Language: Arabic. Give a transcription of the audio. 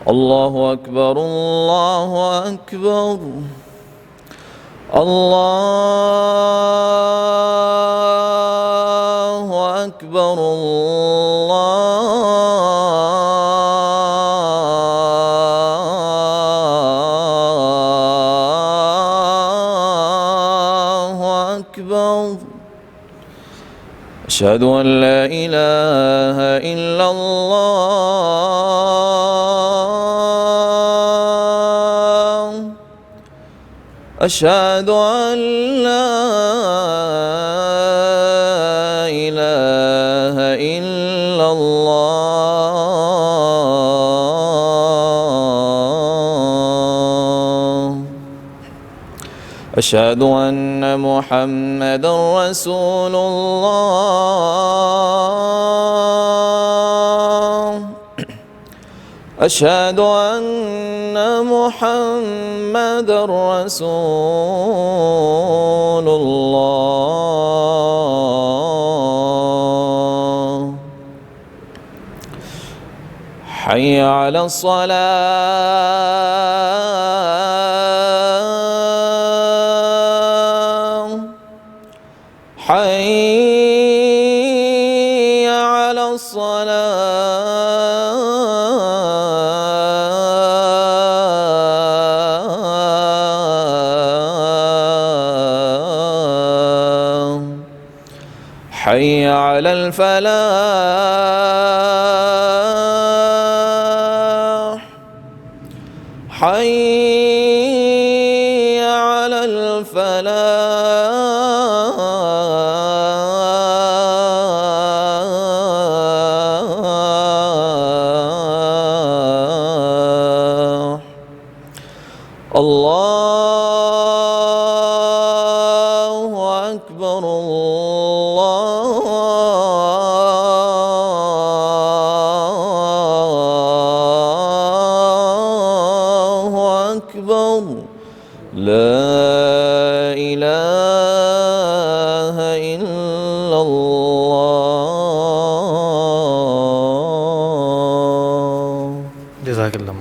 الله أكبر الله أكبر الله أكبر الله أكبر. أشهد أن لا إله إلا الله. أشهد أن لا إله إلا الله. أشهد أن محمدًا رسول الله. أشهد أن محمدًا رسول الله. حي على الصلاة. حي على الصلاة. حي على الفلاح. حي على الفلاح. الله أكبر